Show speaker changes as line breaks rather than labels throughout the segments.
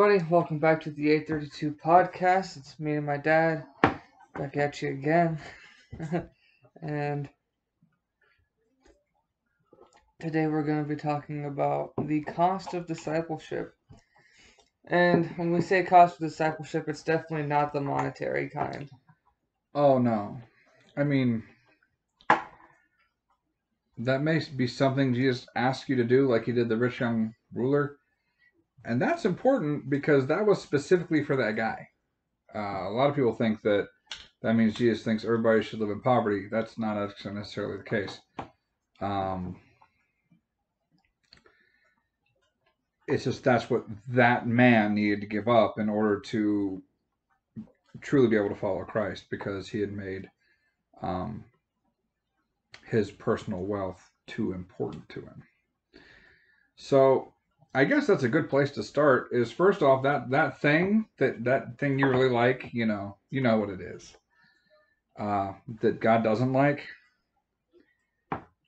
everybody. Welcome back to the 832 podcast. It's me and my dad back at you again. And today we're going to be talking about the cost of discipleship. And when we say cost of discipleship, it's definitely not the monetary kind.
Oh, no. I mean, that may be something Jesus asked you to do, like he did the rich young ruler. And that's important because that was specifically for that guy. A lot of people think that means Jesus thinks everybody should live in poverty. That's not necessarily the case. It's just that's what that man needed to give up in order to truly be able to follow Christ, because he had made his personal wealth too important to him. So I guess that's a good place to start. Is first off that thing you really like, you know what it is. That God doesn't like.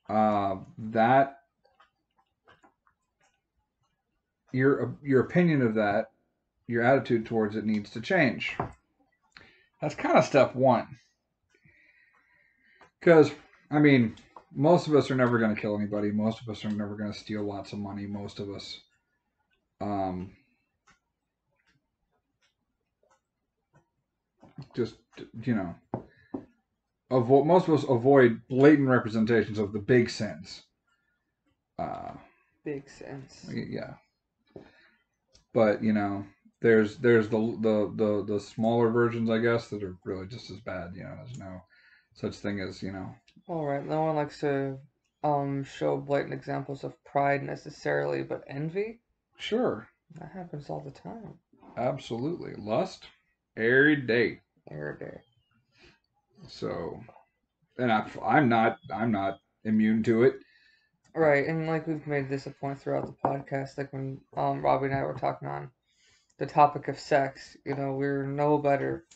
That your opinion of that, your attitude towards it needs to change. That's kind of step one. Because I mean, most of us are never going to kill anybody. Most of us are never going to steal lots of money. Most of us, just most of us avoid blatant representations of the big sins.
Big sense.
Yeah, but there's the smaller versions, I guess, that are really just as bad. There's no such thing as
Alright, no one likes to show blatant examples of pride necessarily, but envy?
Sure.
That happens all the time.
Absolutely. Lust, every day.
Every day.
So, and I'm not immune to it.
Right, and like we've made this a point throughout the podcast, like when Robbie and I were talking on the topic of sex, we're no better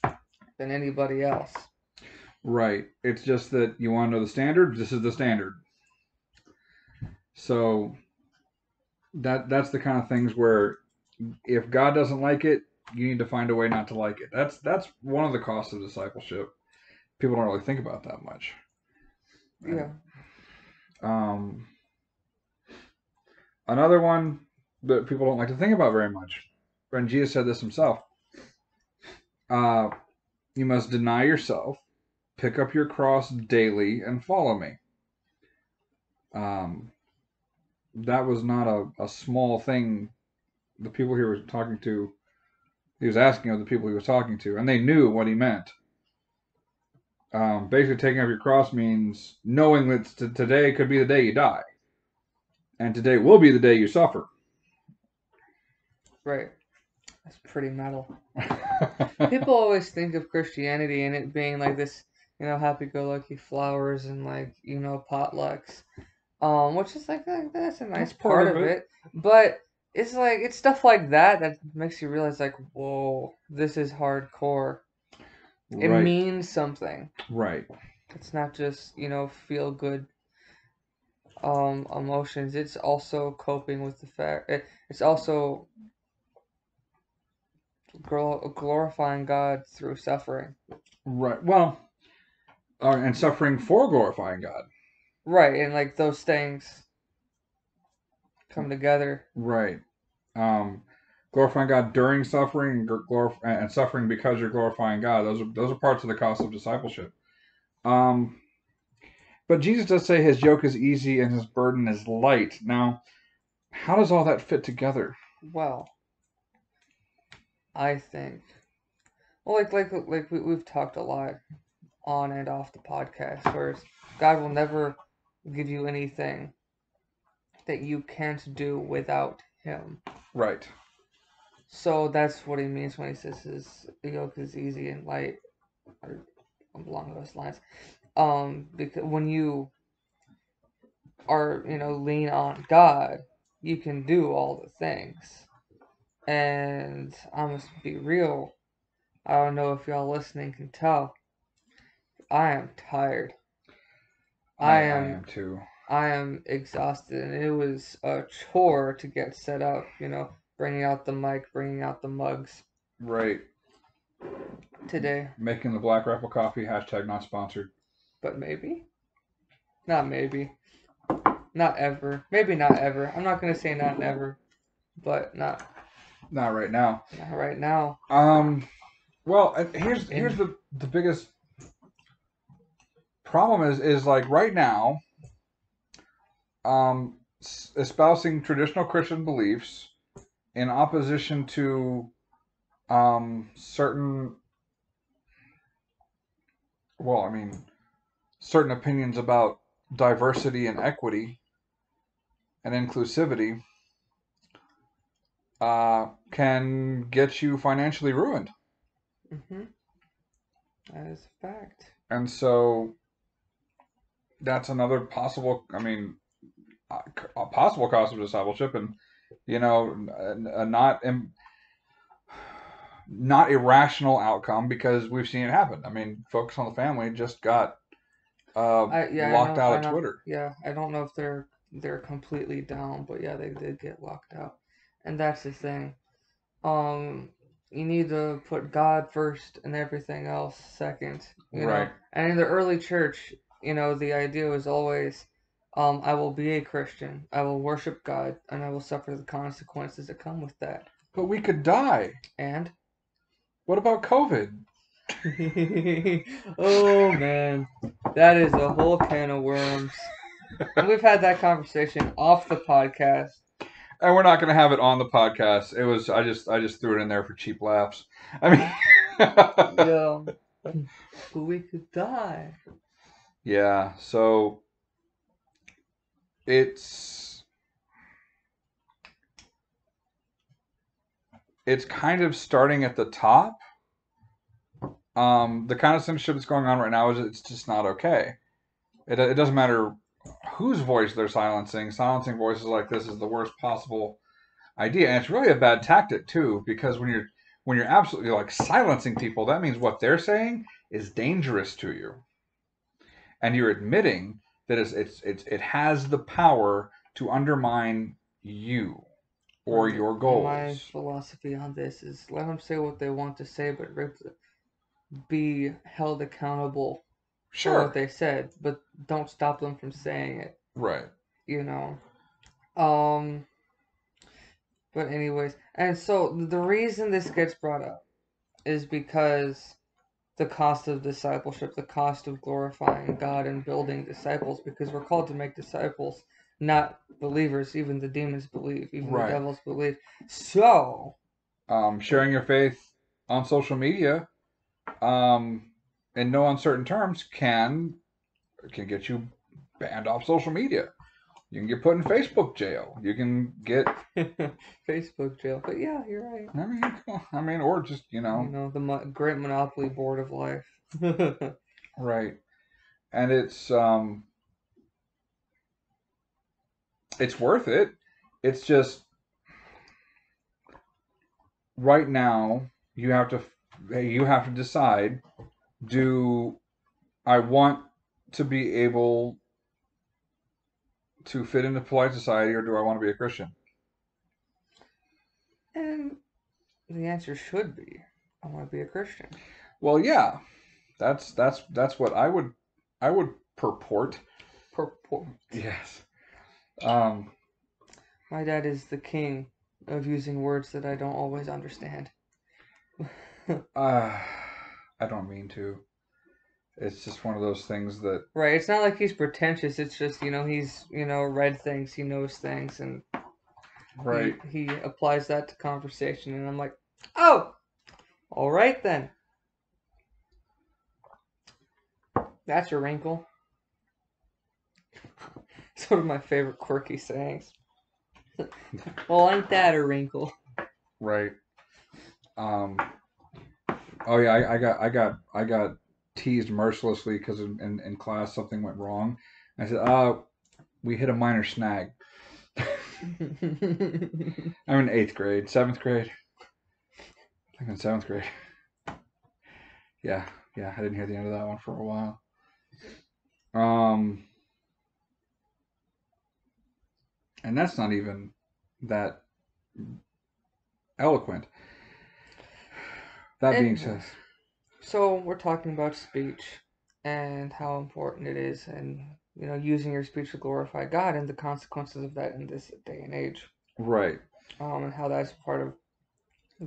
than anybody else.
Right. It's just that you want to know the standard. This is the standard. So that's the kind of things where if God doesn't like it, you need to find a way not to like it. That's one of the costs of discipleship. People don't really think about that much.
Yeah.
Another one that people don't like to think about very much. And Jesus said this himself. You must deny yourself, pick up your cross daily, and follow me. That was not a small thing. The people he was talking to, he was asking of the people he was talking to, and they knew what he meant. Basically, taking up your cross means knowing that today could be the day you die, and today will be the day you suffer.
Right. That's pretty metal. People always think of Christianity and it being like this, happy-go-lucky flowers and potlucks, which is like that's a nice part of it. But it's like it's stuff like that makes you realize like, whoa, this is hardcore. It
Right.
means something.
Right.
It's not just feel good emotions. It's also coping with the fact. It's also glorifying God through suffering.
Right. Well, and suffering for glorifying God.
Right, and like those things come together.
Right. Glorifying God during suffering, and suffering because you're glorifying God. Those are parts of the cost of discipleship. But Jesus does say his yoke is easy and his burden is light. Now, how does all that fit together?
Well, I think, we've talked a lot on and off the podcast, where God will never give you anything that you can't do without Him.
Right.
So that's what he means when he says his yoke is easy and light, or along those lines. Because when you are, lean on God, you can do all the things. And I must be real. I don't know if y'all listening can tell. I am tired.
I am too.
I am exhausted, and it was a chore to get set up. bringing out the mic, bringing out the mugs
Right.
today.
Making the Black Rifle coffee, hashtag not sponsored.
But maybe. Not maybe. Not ever. Maybe not ever. I'm not going to say not never. But not
right now.
not right now.
Well, here's the biggest problem is like right now, espousing traditional Christian beliefs in opposition to certain, well, I mean, certain opinions about diversity and equity and inclusivity can get you financially ruined.
Mm-hmm. That is a fact.
And so that's another possible, I mean, a possible cost of discipleship, and you know, not irrational outcome because we've seen it happen. I mean, Focus on the Family just got locked out
I
of
know.
Twitter.
Yeah, I don't know if they're completely down, but yeah, they did get locked out. And that's the thing. Um, you need to put God first and everything else second,
Right.
And in the early church, the idea was always, I will be a Christian, I will worship God, and I will suffer the consequences that come with that.
But we could die.
And
What about COVID?
oh man, that is a whole can of worms. And we've had that conversation off the podcast.
And we're not going to have it on the podcast. It was I just threw it in there for cheap laughs. I mean,
Yeah, but we could die.
yeah. So it's kind of starting at the top. The kind of censorship that's going on right now is it's just not okay. It doesn't matter whose voice they're silencing. Silencing voices like this is the worst possible idea, and it's really a bad tactic too, because when you're absolutely like silencing people, that means what they're saying is dangerous to you, and you're admitting that it has the power to undermine you or
Right.
your
My
goals.
philosophy on this is let them say what they want to say, but be held accountable for what
Sure.
they said, but don't stop them from saying it.
Right.
You know. Um. But anyways, and so the reason this gets brought up is because the cost of discipleship, the cost of glorifying God and building disciples, because we're called to make disciples, not believers. Even the demons believe, even the
Right.
devils believe. So,
Sharing your faith on social media, in no uncertain terms, can get you banned off social media. You can get put in Facebook jail. You can get
Facebook jail. But yeah, you're right.
or just
The great Monopoly board of life.
right. And it's worth it. It's just right now you have to decide: do I want to be able to fit into polite society, or do I want to be a Christian?
And the answer should be, I want to be a Christian.
Well, yeah, that's what I would purport.
Purport.
Yes. Um,
My dad is the king of using words that I don't always understand.
I don't mean to. It's just one of those things that
Right, it's not like he's pretentious. It's just he's read things, he knows things, and
right.
he applies that to conversation, and I'm like, oh, all right then. That's a wrinkle. It's one of my favorite quirky sayings. Well, ain't that a wrinkle?
Right. Oh yeah, I got teased mercilessly because in class something went wrong. I said, we hit a minor snag. I'm in 8th grade, 7th grade. I think in 7th grade. Yeah, I didn't hear the end of that one for a while. And that's not even that eloquent. That being said,
Anyways, so we're talking about speech and how important it is, and using your speech to glorify God and the consequences of that in this day and age,
right,
and how that's part of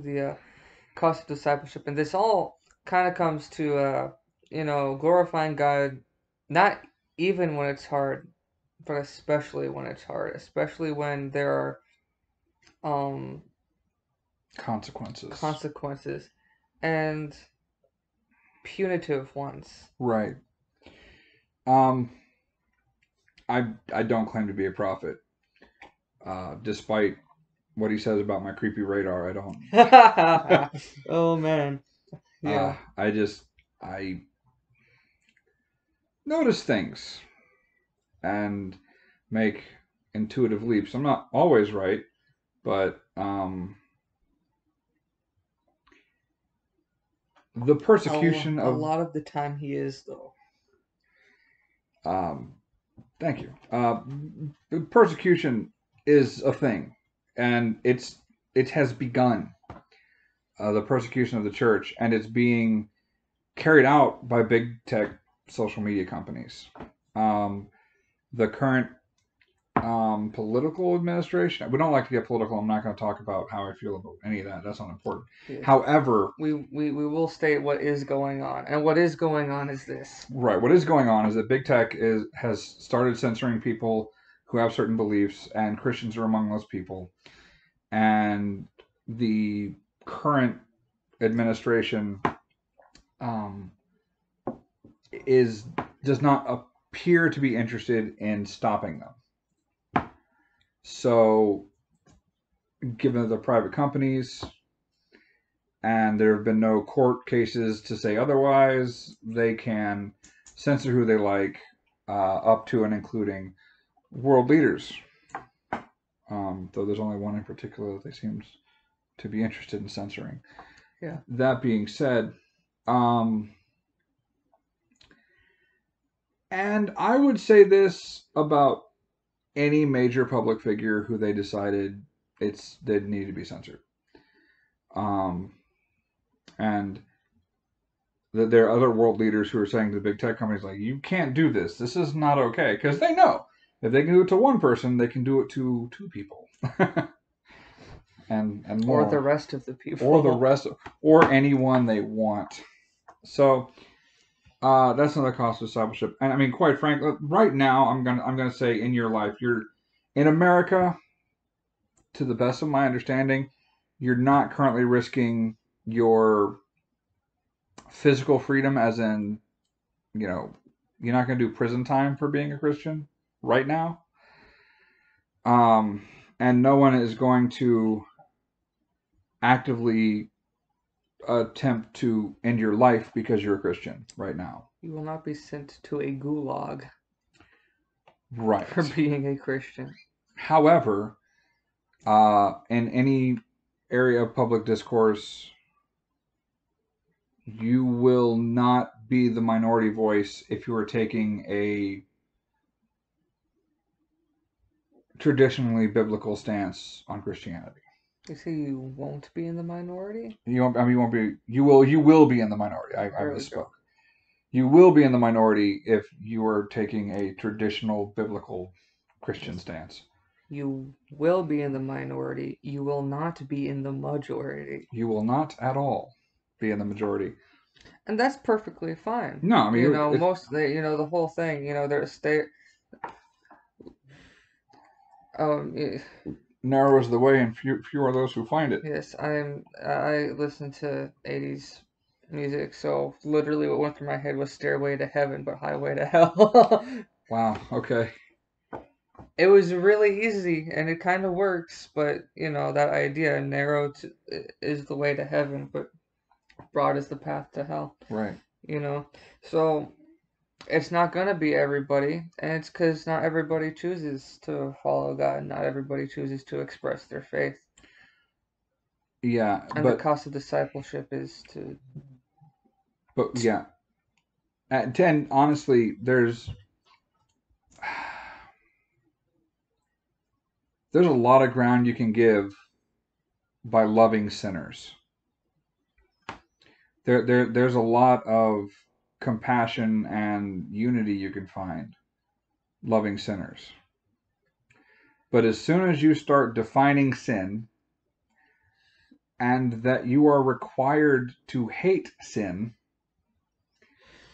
the cost of discipleship. And this all kind of comes to glorifying God, not even when it's hard, but especially when it's hard, especially when there are
consequences.
consequences and punitive ones.
Right. Um, I don't claim to be a prophet. Despite what he says about my creepy radar, I don't.
Oh man, yeah.
I notice things and make intuitive leaps. I'm not always right, but the persecution
A
of
lot of the time he is though.
um, thank you. Persecution is a thing, and it has begun. The persecution of the church, and it's being carried out by big tech social media companies. Um, the current political administration. We don't like to get political. I'm not going to talk about how I feel about any of that. That's not important.
Yes.
However,
we will state what is going on, and what is going on is this.
right, what is going on is that big tech has started censoring people who have certain beliefs, and Christians are among those people. And the current administration um, is does not appear to be interested in stopping them. So, given that they're private companies and there have been no court cases to say otherwise, they can censor who they like, up to and including world leaders. Though there's only one in particular that they seem to be interested in censoring.
Yeah.
That being said, and I would say this about any major public figure who they decided they need to be censored. And that there are other world leaders who are saying to the big tech companies, like, you can't do this. This is not okay. Because they know if they can do it to one person, they can do it to two people. and more.
Or the rest of the people.
Or the rest, or anyone they want. So that's another cost of discipleship. And I mean, quite frankly, right now, I'm gonna say in your life, you're in America, to the best of my understanding, you're not currently risking your physical freedom, as in, you're not going to do prison time for being a Christian right now. And no one is going to actively attempt to end your life because you're a Christian right now.
You will not be sent to a gulag.
Right.
For being a Christian.
However, in any area of public discourse, you will not be the minority voice if you are taking a traditionally biblical stance on Christianity.
You say you won't be in the minority?
You won't. I mean, you won't be. You will be in the minority. I misspoke. You will be in the minority if you are taking a traditional biblical Christian stance.
You will be in the minority. You will not be in the majority.
You will not at all be in the majority.
And that's perfectly fine.
No, I mean,
the whole thing. There's
narrow is the way, and few are those who find it.
Yes, I listen to 80s music, so literally what went through my head was Stairway to Heaven, but Highway to Hell.
Wow, okay.
It was really easy, and it kind of works, but, that idea, narrow is the way to heaven, but broad is the path to hell.
Right.
So it's not going to be everybody, and it's because not everybody chooses to follow God. Not everybody chooses to express their faith.
Yeah,
and the cost of discipleship is to.
But yeah, at 10, honestly, there's a lot of ground you can give by loving sinners. There's a lot of compassion and unity you can find loving sinners. But as soon as you start defining sin and that you are required to hate sin,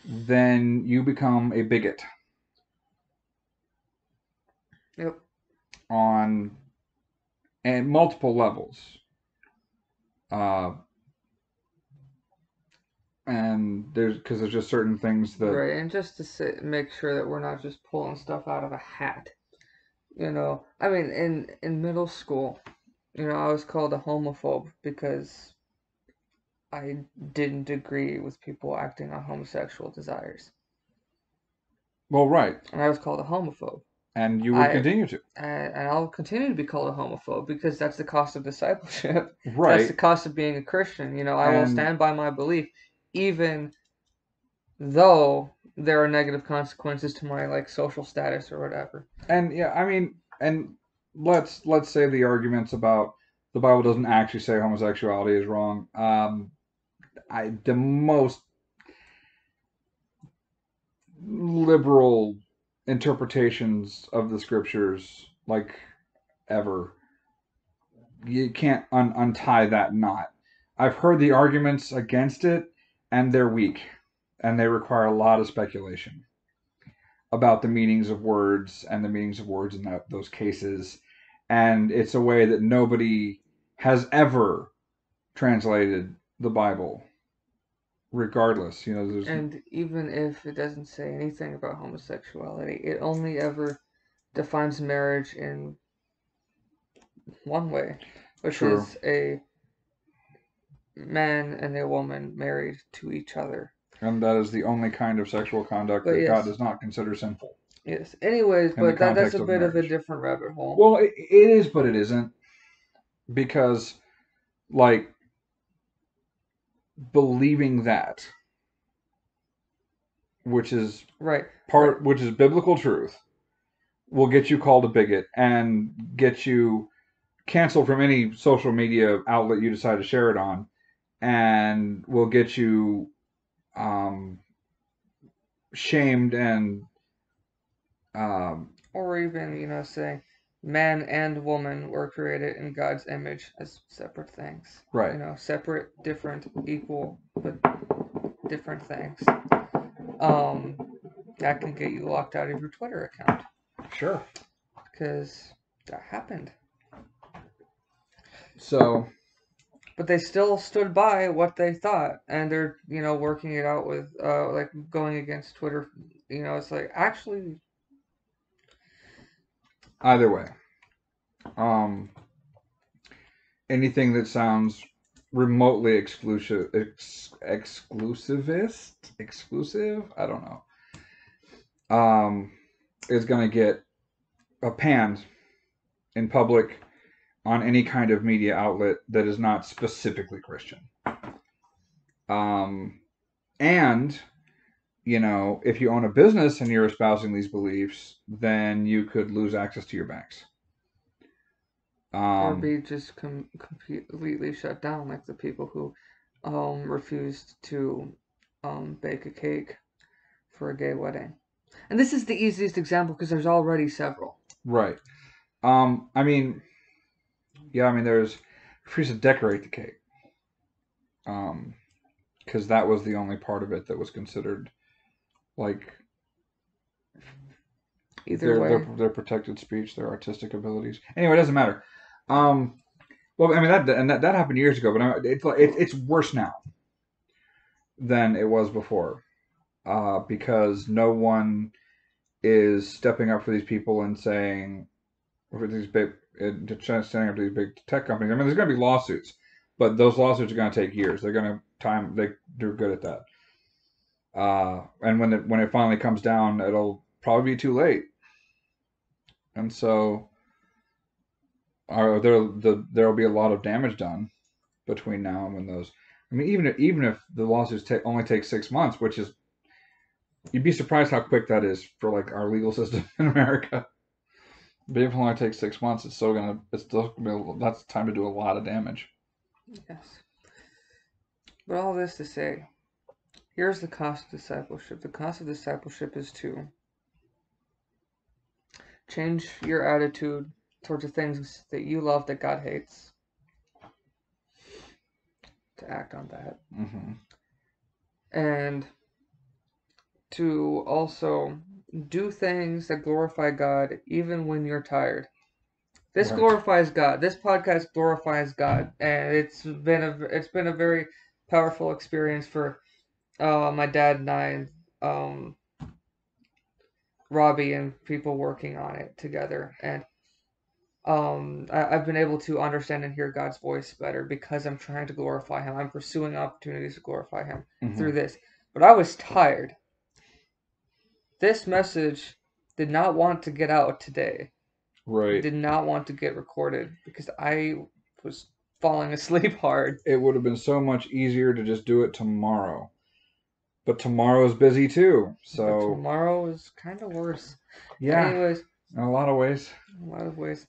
then you become a bigot.
Yep.
On and multiple levels. And there's just certain things that
Right, and just to make sure that we're not just pulling stuff out of a hat. I mean, in middle school, I was called a homophobe because I didn't agree with people acting on homosexual desires.
well, right,
And I was called a homophobe.
and you would
I
continue to.
and I'll continue to be called a homophobe because that's the cost of discipleship. That's the
Right,
cost of being a Christian. I will
and
stand by my belief, even though there are negative consequences to my like social status or whatever.
yeah, I mean, and let's say the arguments about the Bible doesn't actually say homosexuality is wrong. The most liberal interpretations of the scriptures, like ever, you can't untie that knot. I've heard the arguments against it, and they're weak, and they require a lot of speculation about the meanings of words and the meanings of words in those cases. And it's a way that nobody has ever translated the Bible, regardless. There's
And even if it doesn't say anything about homosexuality, it only ever defines marriage in one way, which
true,
is a man and a woman married to each other.
and that is the only kind of sexual conduct
But
that God
yes,
does not consider sinful
yes. Anyways,
in the
but that's
context
a
of
bit of a
marriage.
different rabbit hole.
Well, it is, but it isn't, because like believing that, which is
Right, right.
which is biblical truth, will get you called a bigot and get you canceled from any social media outlet you decide to share it on, and will get you um, shamed and
Or even, saying man and woman were created in God's image as separate things.
right.
Separate, different, equal, but different things. Um, that can get you locked out of your Twitter account
Sure.
because that happened.
So,
But they still stood by what they thought, and they're working it out with like going against Twitter. It's like actually
either way, um, anything that sounds remotely exclusive, I don't know, is going to get panned in public on any kind of media outlet that is not specifically Christian. Um, and if you own a business and you're espousing these beliefs, then you could lose access to your banks.
or be just completely shut down, like the people who refused to bake a cake for a gay wedding. And this is the easiest example because there's already several.
Right. I mean, yeah, I mean, there's refused to decorate the cake. Because that was the only part of it that was considered like
Either way,
their protected speech, their artistic abilities. Anyway, it doesn't matter. Um, well, I mean that happened years ago, but it's worse now than it was before, because no one is stepping up for these people and saying for these big standing up to these big tech companies. I mean, there's going to be lawsuits, but those lawsuits are going to take years. They're going to time. They're good at that. And when it finally comes down, it'll probably be too late. And so, there'll be a lot of damage done between now and when those. I mean, even if the lawsuits only take 6 months, which is, you'd be surprised how quick that is for like our legal system in America. But if it only takes 6 months, it's still gonna be that's time to do a lot of damage.
Yes. But all this to say, here's the cost of discipleship. The cost of discipleship is to change your attitude towards the things that you love that God hates, to act on that,
Mm-hmm.
and to also do things that glorify God even when you're tired. This
Right.
glorifies God. This podcast glorifies God, and it's been a very powerful experience for my dad and I, um, Robbie, and people working on it together. And I've been able to understand and hear God's voice better because I'm trying to glorify Him. I'm pursuing opportunities to glorify Him
Mm-hmm.
through this. But I was tired. This message did not want to get out today. It
Right.
did not want to get recorded because I was falling asleep hard.
It would have been so much easier to just do it tomorrow. But tomorrow's busy too.
But
So,
tomorrow is kind of worse.
yeah,
Anyways,
in a lot of ways.
in a lot of ways,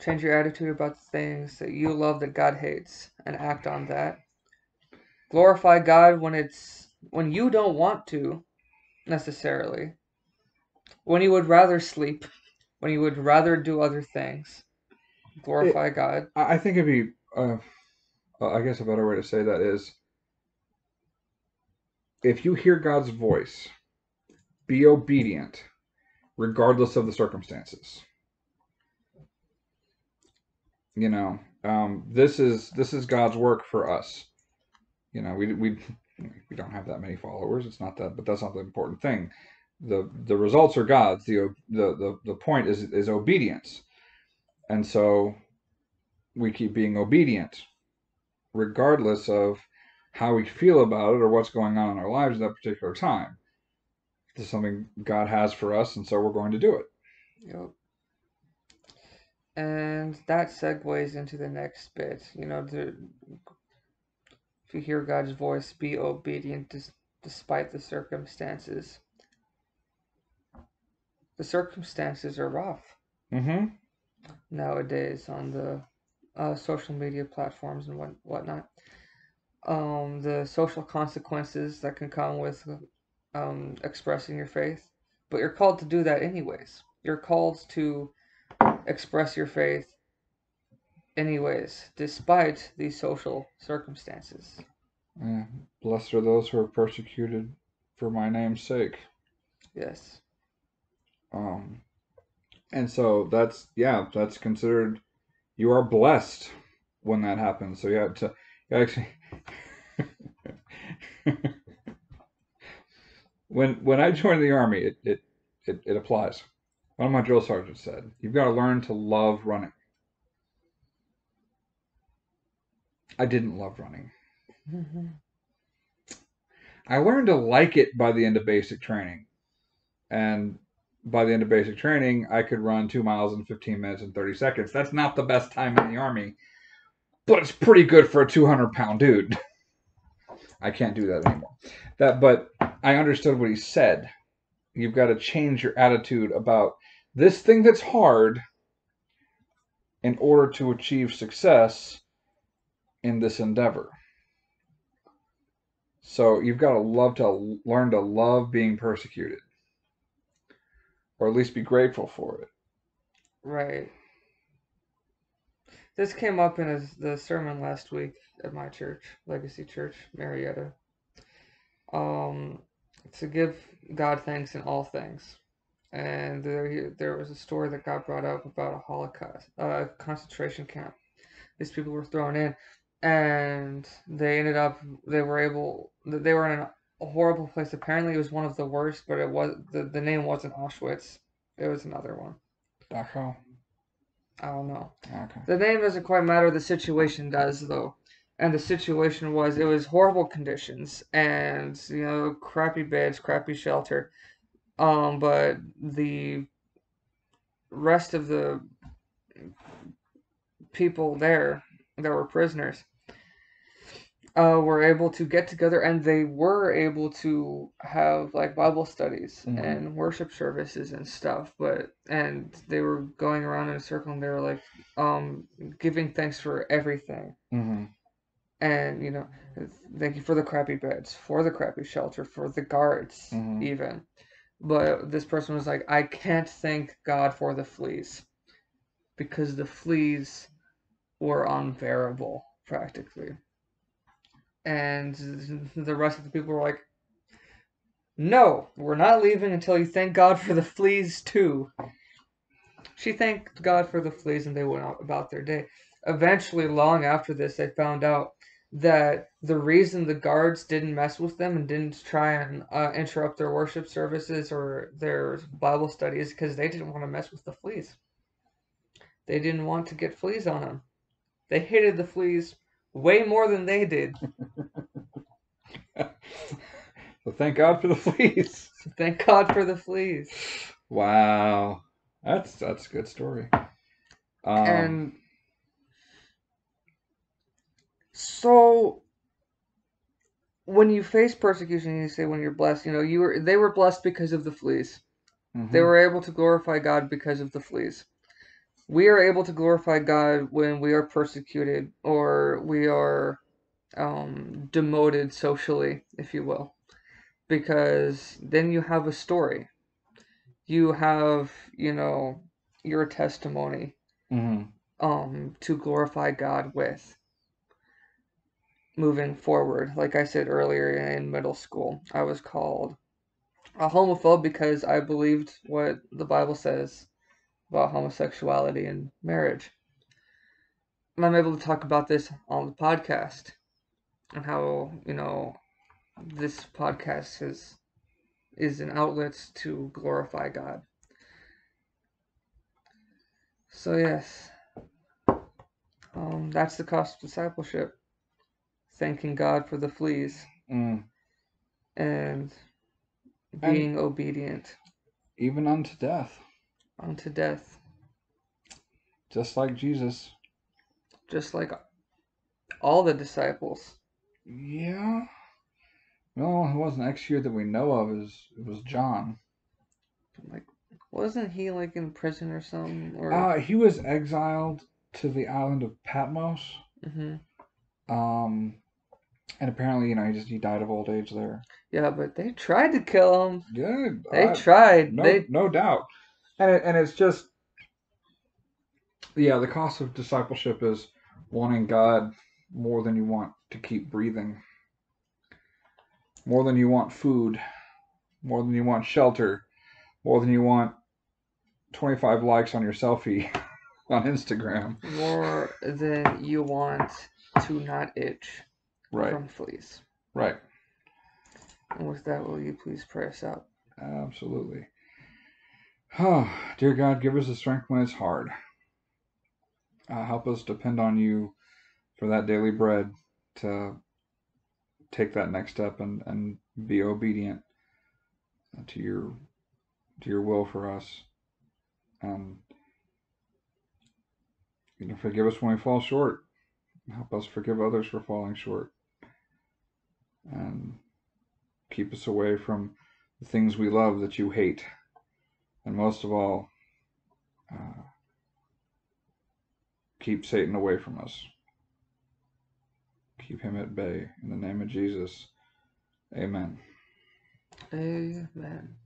change your attitude about the things that you love that God hates and act on that. Glorify God when you don't want to necessarily. When you would rather sleep, when you would rather do other things.
It,
Glorify God.
I think it'd be, I guess a better way to say that is if you hear God's voice, be obedient regardless of the circumstances. You know, this is God's work for us. You know, we don't have that many followers. It's not that, but that's not the important thing. The results are God's. The point is obedience, and so we keep being obedient regardless of how we feel about it or what's going on in our lives at that particular time. This is something God has for us, and so we're going to do it.
Yep. And that segues into the next bit. If you hear God's voice, be obedient despite the circumstances. The circumstances are rough
Mm-hmm.
nowadays on the social media platforms and whatnot. The social consequences that can come with expressing your faith, but you're called to do that anyways. You're called to express your faith anyways, despite these social circumstances.
Yeah. Blessed are those who are persecuted for my name's sake.
Yes.
Um, and so that's considered you are blessed when that happens. So you have to you actually when I joined the army, it applies. One of my drill sergeants said, "You've got to learn to love running." I didn't love running.
Mm-hmm.
I learned to like it by the end of basic training, and by the end of basic training, I could run 2 miles in 15 minutes and 30 seconds. That's not the best time in the army, but it's pretty good for a 200-pound dude. I can't do that anymore. But I understood what he said. You've got to change your attitude about this thing that's hard in order to achieve success in this endeavor. So you've got to learn to love being persecuted, or at least be grateful for it.
Right. This came up in the sermon last week at my church, Legacy Church, Marietta. Um, to give God thanks in all things. And there was a story that got brought up about a Holocaust, concentration camp. These people were thrown in, and they were in a horrible place. Apparently, it was one of the worst, but the name wasn't Auschwitz. It was another one.
Dachau?
I don't know.
Okay.
The name doesn't quite matter. The situation does, though. And the situation was it was horrible conditions and crappy beds, crappy shelter. But the rest of the people there that were prisoners, were able to get together, and they were able to have like Bible studies
Mm-hmm.
and worship services and stuff. And they were going around in a circle, and they were like giving thanks for everything.
Mm-hmm.
And thank you for the crappy beds, for the crappy shelter, for the guards,
Mm-hmm.
even. But this person was like, I can't thank God for the fleas because the fleas were unbearable, practically. And the rest of the people were like, no, we're not leaving until you thank God for the fleas, too. She thanked God for the fleas, and they went about their day. Eventually, long after this, they found out that the reason the guards didn't mess with them and didn't try and interrupt their worship services or their Bible study is because they didn't want to mess with the fleas. They didn't want to get fleas on them. They hated the fleas way more than they did.
So thank God for the fleas.
So thank God for the fleas.
Wow, that's a good story.
And so when you face persecution, you say when you're blessed, they were blessed because of the fleas.
Mm-hmm.
They were able to glorify God because of the fleas. We are able to glorify God when we are persecuted or we are demoted socially, if you will, because then you have a story. You have, your testimony to glorify God with moving forward. Like I said earlier in middle school, I was called a homophobe because I believed what the Bible says about homosexuality and marriage. And I'm able to talk about this on the podcast and how, this podcast is an outlet to glorify God. So yes, that's the cost of discipleship. Thanking God for the fleas and being obedient
even unto death.
unto death.
Just like Jesus.
Just like all the disciples.
Yeah. No, it wasn't executed that we know of. It was John.
Like, wasn't he like in prison or something? Or
He was exiled to the island of Patmos.
mm-hmm.
And apparently, he died of old age there.
Yeah, but they tried to kill him.
Yeah,
They tried.
No doubt. And it's just, yeah, the cost of discipleship is wanting God more than you want to keep breathing, more than you want food, more than you want shelter, more than you want 25 likes on your selfie on Instagram.
More than you want to not itch from fleas.
Right.
And with that, will you please pray us out?
Absolutely. Oh, dear God, give us the strength when it's hard. Help us depend on you for that daily bread to take that next step and be obedient to your will for us. And forgive us when we fall short. Help us forgive others for falling short. And keep us away from the things we love that you hate. And most of all, keep Satan away from us. Keep him at bay. In the name of Jesus, amen.
Amen.